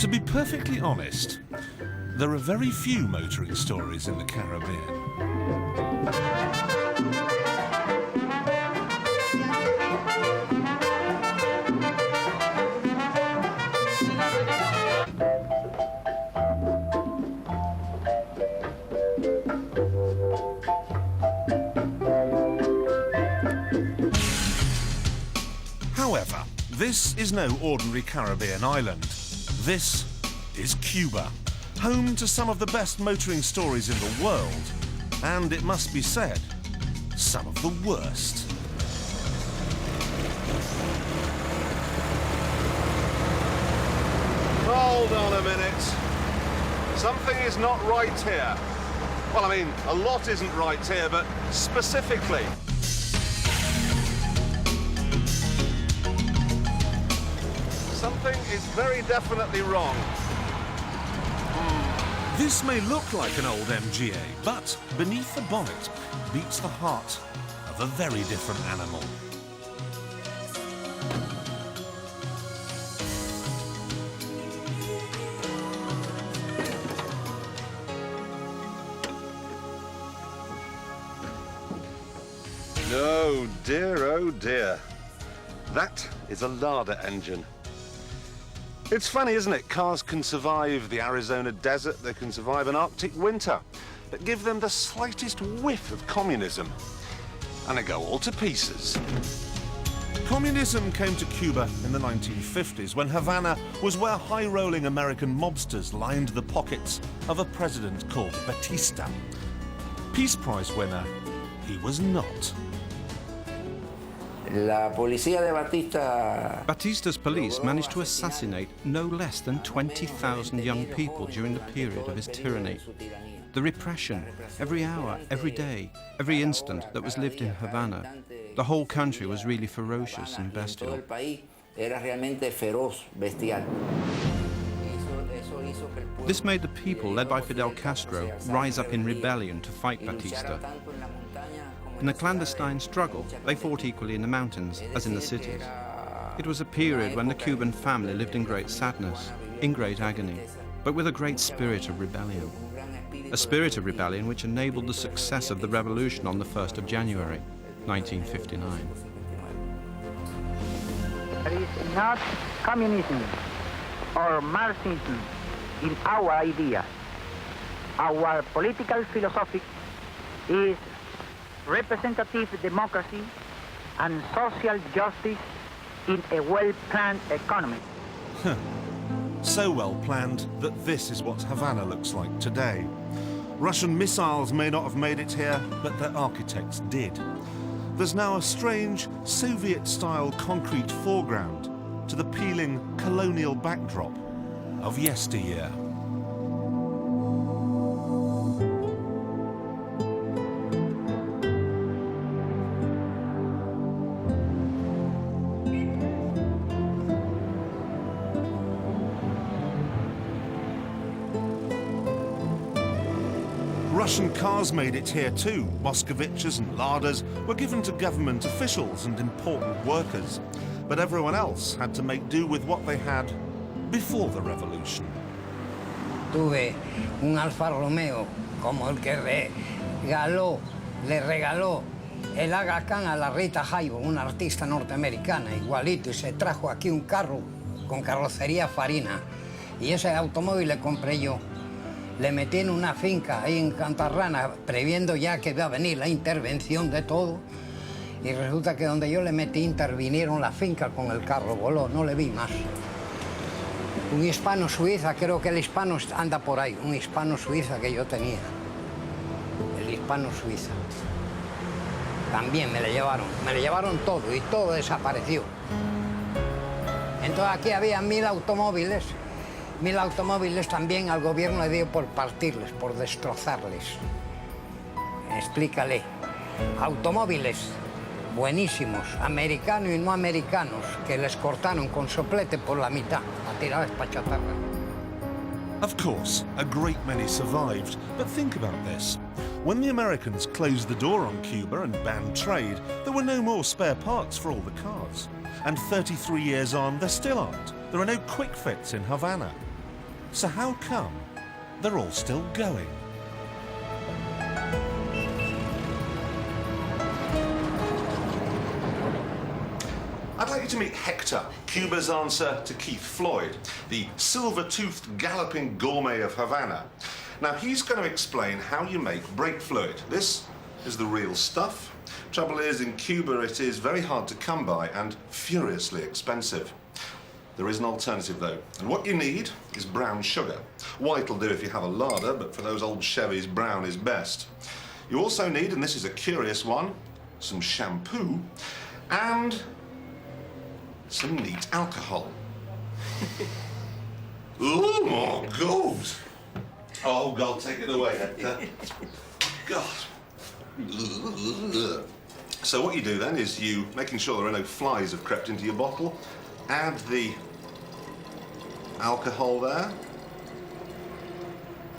To be perfectly honest, there are very few motoring stories in the Caribbean. However, this is no ordinary Caribbean island. This is Cuba, home to some of the best motoring stories in the world, and it must be said, some of the worst. Hold on a minute. Something is not right here. Well, I mean, a lot isn't right here, but specifically. Something is very definitely wrong. This may look like an old MGA, but beneath the bonnet beats the heart of a very different animal. Oh dear, oh dear. That is a Lada engine. It's funny, isn't it? Cars can survive the Arizona desert, they can survive an Arctic winter, but give them the slightest whiff of communism, and they go all to pieces. Communism came to Cuba in the 1950s, when Havana was where high-rolling American mobsters lined the pockets of a president called Batista. Peace Prize winner, he was not. Batista's police managed to assassinate no less than 20,000 young people during the period of his tyranny. The repression, every hour, every day, every instant that was lived in Havana, the whole country was really ferocious and bestial. This made the people, led by Fidel Castro, rise up in rebellion to fight Batista. In a clandestine struggle, they fought equally in the mountains as in the cities. It was a period when the Cuban family lived in great sadness, in great agony, but with a great spirit of rebellion. A spirit of rebellion which enabled the success of the revolution on the 1st of January, 1959. There is not communism or Marxism in our idea. Our political philosophy is representative democracy and social justice in a well-planned economy. So well planned that this is what Havana looks like today. Russian missiles may not have made it here, but their architects did. There's now a strange Soviet-style concrete foreground to the peeling colonial backdrop of yesteryear. Russian cars made it here too. Moskoviches and Ladas were given to government officials and important workers. But everyone else had to make do with what they had before the revolution. Tuve un Alfa Romeo como el que le regaló el Aga Khan a la Rita Hayworth, una artista norteamericana, igualito, y se trajo aquí un carro con carrocería farina. Y ese automóvil le compré yo. Le metí en una finca ahí en Cantarrana, previendo ya que iba a venir la intervención de todo. Y resulta que donde yo le metí intervinieron la finca con el carro, voló, no le vi más. Un hispano suiza, creo que el hispano anda por ahí, un hispano suiza que yo tenía. El hispano suiza. También me le llevaron todo y todo desapareció. Entonces aquí había 1000 automóviles. 1000 automóviles también al gobierno le dio por partirles, por destrozarles. Explícale. Automóviles buenísimos, americanos y no americanos, que les cortaron con soplete por la mitad, a tirarles pa' chatarra. Of course, a great many survived, but think about this. When the Americans closed the door on Cuba and banned trade, there were no more spare parts for all the cars. And 33 years on, there still aren't. There are no quick fits in Havana. So how come they're all still going? I'd like you to meet Hector, Cuba's answer to Keith Floyd, the silver-toothed galloping gourmet of Havana. Now, he's going to explain how you make brake fluid. This is the real stuff. Trouble is, in Cuba, it is very hard to come by and furiously expensive. There is an alternative, though, and what you need is brown sugar. White will do if you have a larder, but for those old Chevys, brown is best. You also need, and this is a curious one, some shampoo and some neat alcohol. Oh my God! Oh God, take it away, Hector. God. So what you do then is you, making sure there are no flies have crept into your bottle, add the alcohol there.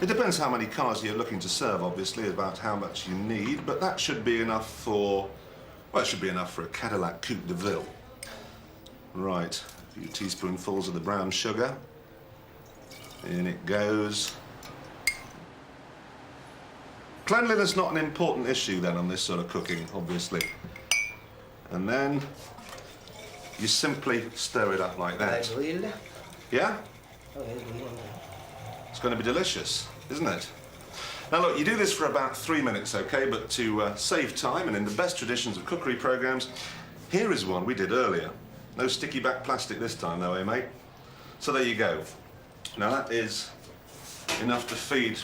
It depends how many cars you're looking to serve, obviously, about how much you need, but that should be enough for, well, it should be enough for a Cadillac Coupe de Ville. Right, a few teaspoonfuls of the brown sugar. In it goes. Cleanliness not an important issue then on this sort of cooking, obviously. And then you simply stir it up like that. Yeah? It's going to be delicious, isn't it? Now look, you do this for about 3 minutes, okay? But to save time, and in the best traditions of cookery programs, here is one we did earlier. No sticky back plastic this time though, eh mate? So there you go. Now that is enough to feed,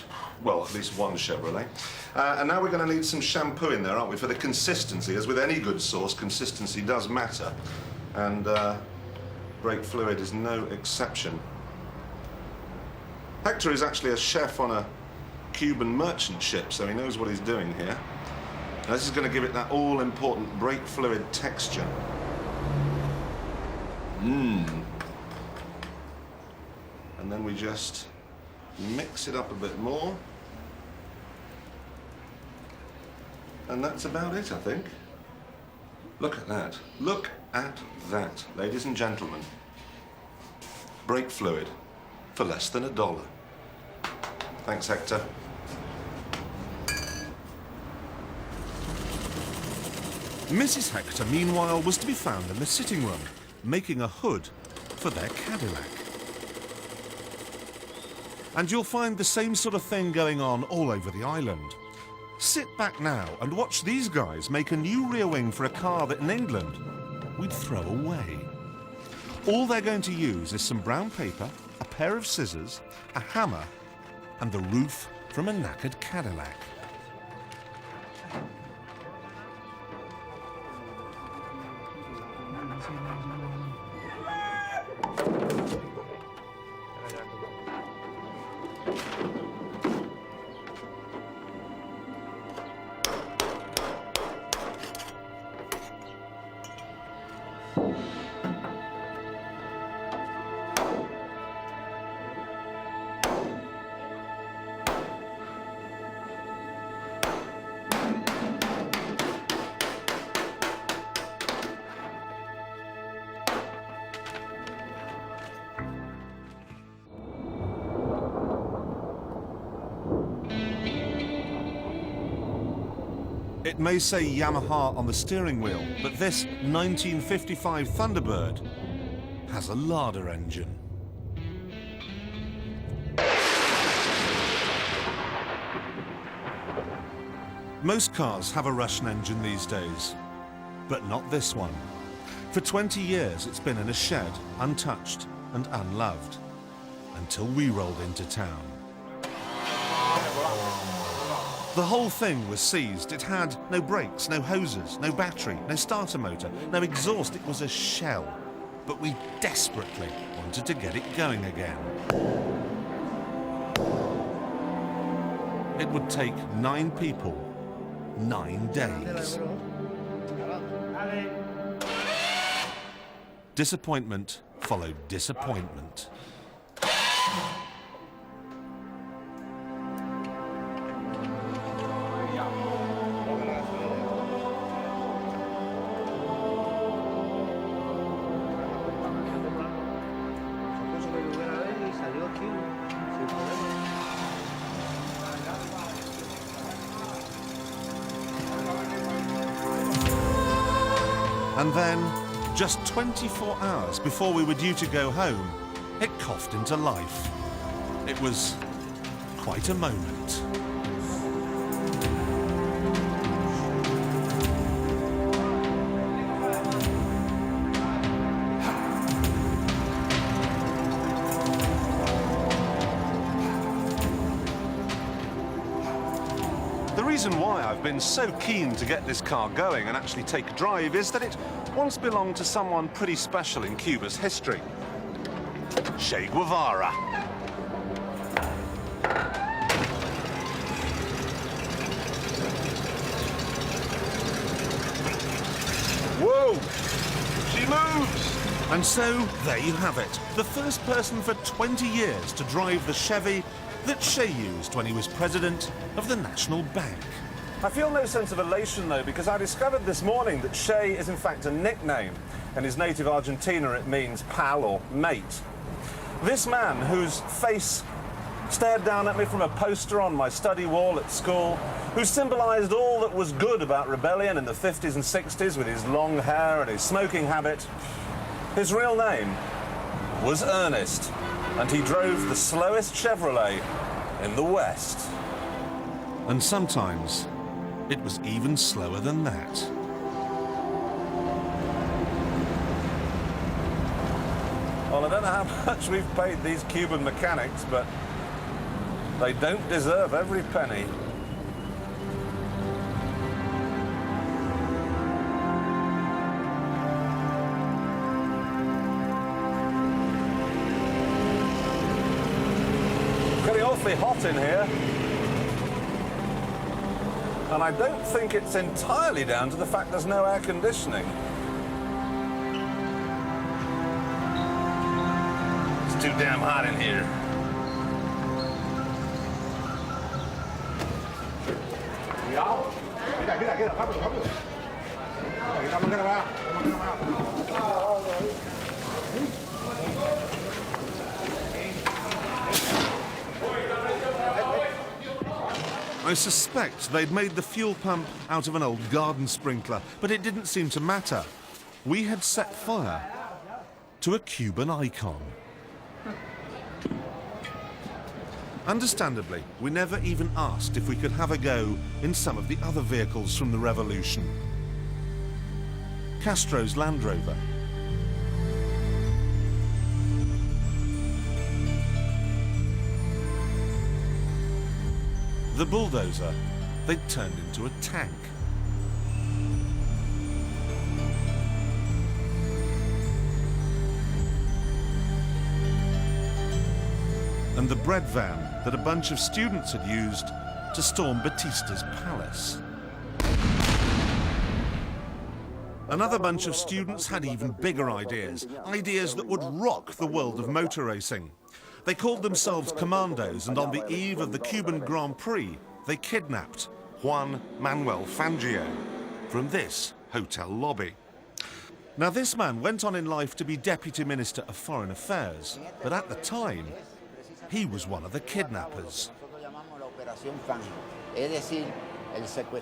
well, at least one Chevrolet. And now we're going to need some shampoo in there, aren't we, for the consistency. As with any good sauce, consistency does matter. And brake fluid is no exception. Hector is actually a chef on a Cuban merchant ship, so he knows what he's doing here. Now, this is going to give it that all-important brake fluid texture. And then we just mix it up a bit more. And that's about it, I think. Look at that. Look at that, ladies and gentlemen. Brake fluid for less than $1. Thanks, Hector. Mrs. Hector, meanwhile, was to be found in the sitting room, making a hood for their Cadillac. And you'll find the same sort of thing going on all over the island. Sit back now and watch these guys make a new rear wing for a car that in England we'd throw away. All they're going to use is some brown paper, a pair of scissors, a hammer, and the roof from a knackered Cadillac. It may say Yamaha on the steering wheel, but this 1955 Thunderbird has a larder engine. Most cars have a Russian engine these days, but not this one. For 20 years it's been in a shed, untouched and unloved, until we rolled into town. The whole thing was seized. It had no brakes, no hoses, no battery, no starter motor, no exhaust. It was a shell. But we desperately wanted to get it going again. It would take 9 people, 9 days. Disappointment followed disappointment. And then, just 24 hours before we were due to go home, it coughed into life. It was quite a moment. The reason why I've been so keen to get this car going and actually take a drive is that it once belonged to someone pretty special in Cuba's history. Che Guevara. Whoa! She moves! And so, there you have it. The first person for 20 years to drive the Chevy that Che used when he was president of the National Bank. I feel no sense of elation, though, because I discovered this morning that Che is in fact a nickname. In his native Argentina, it means pal or mate. This man, whose face stared down at me from a poster on my study wall at school, who symbolised all that was good about rebellion in the 50s and 60s with his long hair and his smoking habit, his real name was Ernest, and he drove the slowest Chevrolet in the West. And sometimes, it was even slower than that. Well, I don't know how much we've paid these Cuban mechanics, but they don't deserve every penny. It's getting awfully hot in here. And I don't think it's entirely down to the fact there's no air conditioning. It's too damn hot in here. I suspect they'd made the fuel pump out of an old garden sprinkler, but it didn't seem to matter. We had set fire to a Cuban icon. Understandably, we never even asked if we could have a go in some of the other vehicles from the revolution. Castro's Land Rover. The bulldozer they'd turned into a tank. And the bread van that a bunch of students had used to storm Batista's palace. Another bunch of students had even bigger ideas, ideas that would rock the world of motor racing. They called themselves commandos, and on the eve of the Cuban Grand Prix, they kidnapped Juan Manuel Fangio from this hotel lobby. Now, this man went on in life to be Deputy Minister of Foreign Affairs, but at the time, he was one of the kidnappers.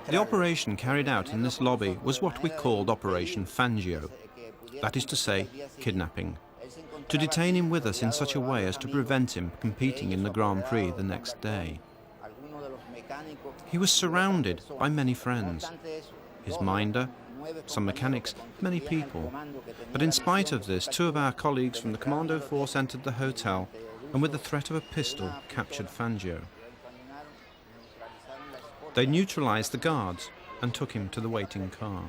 The operation carried out in this lobby was what we called Operation Fangio, that is to say, kidnapping, to detain him with us in such a way as to prevent him competing in the Grand Prix the next day. He was surrounded by many friends, his minder, some mechanics, many people. But in spite of this, two of our colleagues from the commando force entered the hotel and with the threat of a pistol captured Fangio. They neutralized the guards and took him to the waiting car.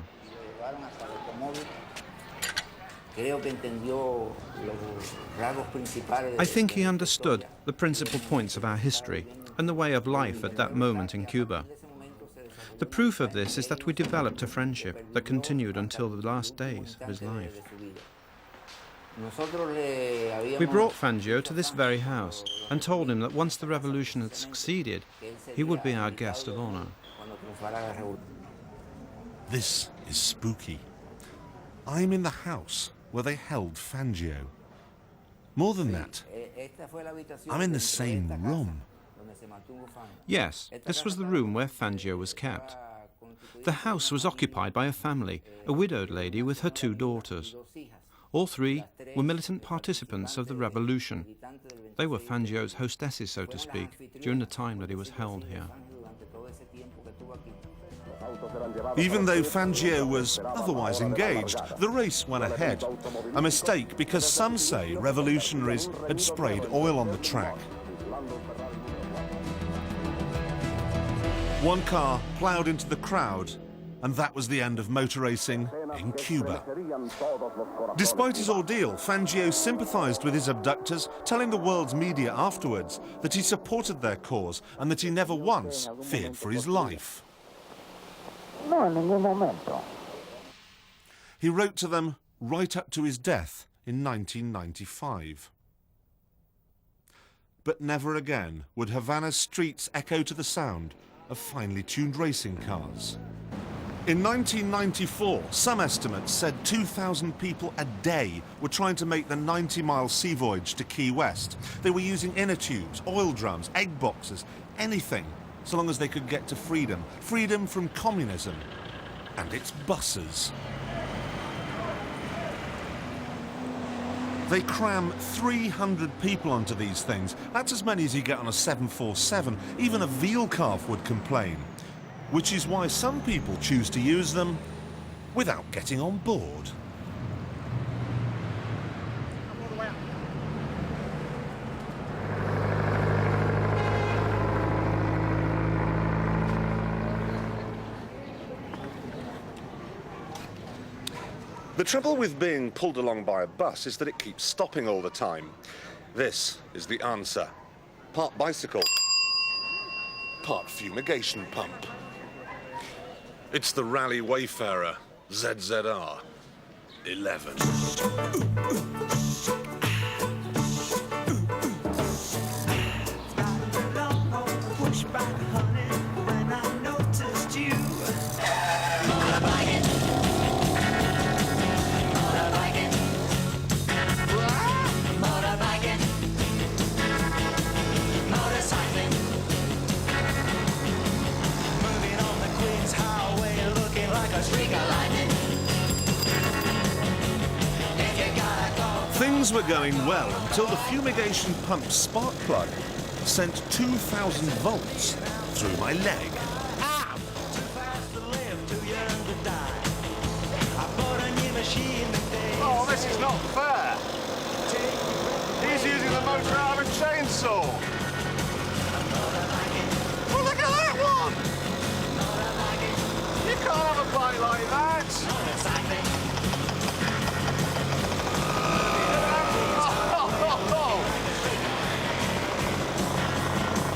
I think he understood the principal points of our history and the way of life at that moment in Cuba. The proof of this is that we developed a friendship that continued until the last days of his life. We brought Fangio to this very house and told him that once the revolution had succeeded, he would be our guest of honor. This is spooky. I'm in the house where they held Fangio. More than that, I'm in the same room. Yes, this was the room where Fangio was kept. the house was occupied by a family, a widowed lady with her 2 daughters. All 3 were militant participants of the revolution. They were Fangio's hostesses, so to speak, during the time that he was held here. Even though Fangio was otherwise engaged, the race went ahead. A mistake because some say revolutionaries had sprayed oil on the track. One car ploughed into the crowd, and that was the end of motor racing in Cuba. Despite his ordeal, Fangio sympathised with his abductors, telling the world's media afterwards that he supported their cause and that he never once feared for his life. No, en ningún momento. He wrote to them right up to his death in 1995. But never again would Havana's streets echo to the sound of finely tuned racing cars. In 1994, some estimates said 2,000 people a day were trying to make the 90-mile sea voyage to Key West. They were using inner tubes, oil drums, egg boxes, anything, so long as they could get to freedom. Freedom from communism and its buses. They cram 300 people onto these things. That's as many as you get on a 747. Even a veal calf would complain. Which is why some people choose to use them without getting on board. The trouble with being pulled along by a bus is that it keeps stopping all the time. This is the answer. Part bicycle, part fumigation pump. It's the Rally Wayfarer ZZR 11. Things were going well until the fumigation pump spark plug sent 2,000 volts through my leg. Oh, this is not fair. He's using the motor out of a chainsaw. Oh, look at that one! You can't have a bike like that.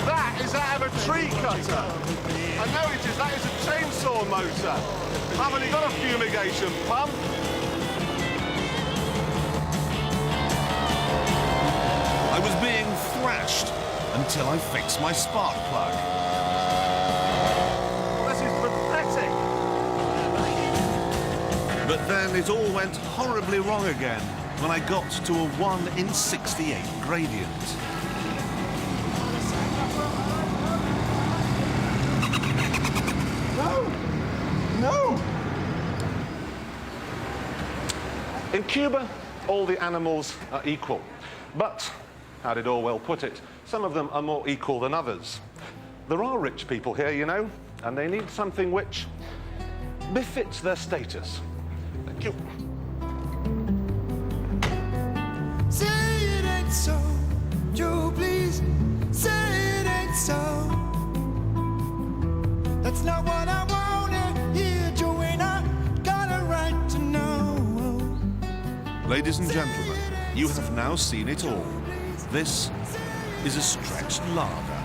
That is out of a tree cutter. I know it is. That is a chainsaw motor. Haven't you got a fumigation pump? I was being thrashed until I fixed my spark plug. This is pathetic. But then it all went horribly wrong again when I got to a 1 in 68 gradient. No! In Cuba, all the animals are equal. But, how did Orwell put it, some of them are more equal than others. There are rich people here, you know, and they need something which befits their status. Thank you. Say it ain't so, Joe, please. Say it ain't so. That's not what I wanna hear, Joe, and I got a right to know. Ladies and gentlemen, you have now seen it all. This is a stretched lager.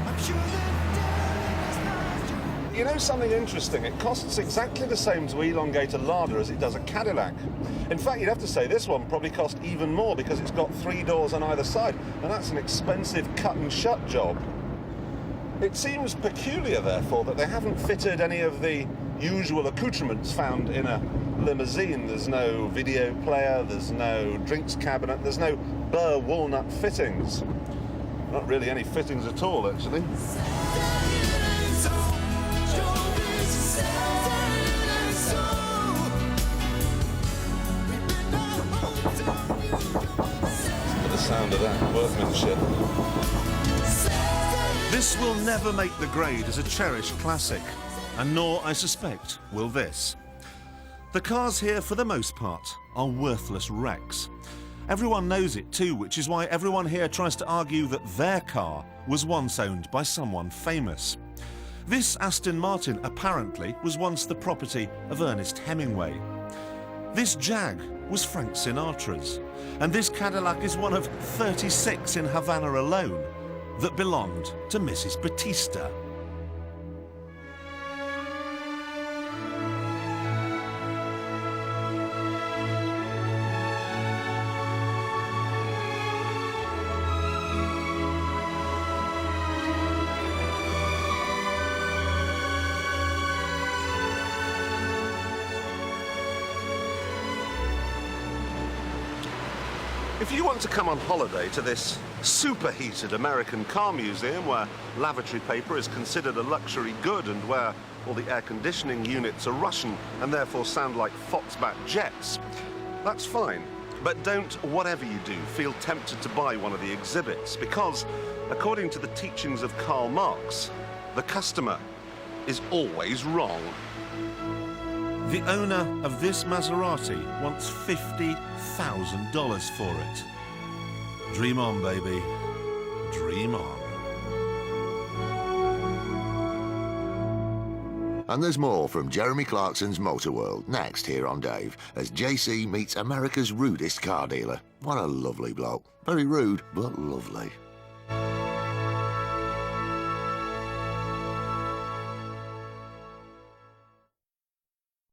I'm sure that You know something interesting? It costs exactly the same to elongate a Lada as it does a Cadillac. In fact, you'd have to say this one probably cost even more because it's got 3 doors on either side, and that's an expensive cut and shut job. It seems peculiar, therefore, that they haven't fitted any of the usual accoutrements found in a limousine. There's no video player, there's no drinks cabinet, there's no Burr walnut fittings. Not really any fittings at all, actually. Say it ain't so, Joe. of that workmanship. This will never make the grade as a cherished classic, and nor, I suspect, will this. The cars here, for the most part, are worthless wrecks. Everyone knows it too, which is why everyone here tries to argue that their car was once owned by someone famous. This Aston Martin apparently was once the property of Ernest Hemingway. This Jag was Frank Sinatra's, and this Cadillac is one of 36 in Havana alone that belonged to Mrs. Batista. If you want to come on holiday to this superheated American car museum where lavatory paper is considered a luxury good and where all the air conditioning units are Russian and therefore sound like Foxbat jets, that's fine. But don't, whatever you do, feel tempted to buy one of the exhibits because, according to the teachings of Karl Marx, the customer is always wrong. The owner of this Maserati wants $50,000 for it. Dream on, baby. Dream on. And there's more from Jeremy Clarkson's Motorworld next here on Dave, as JC meets America's rudest car dealer. What a lovely bloke. Very rude, but lovely.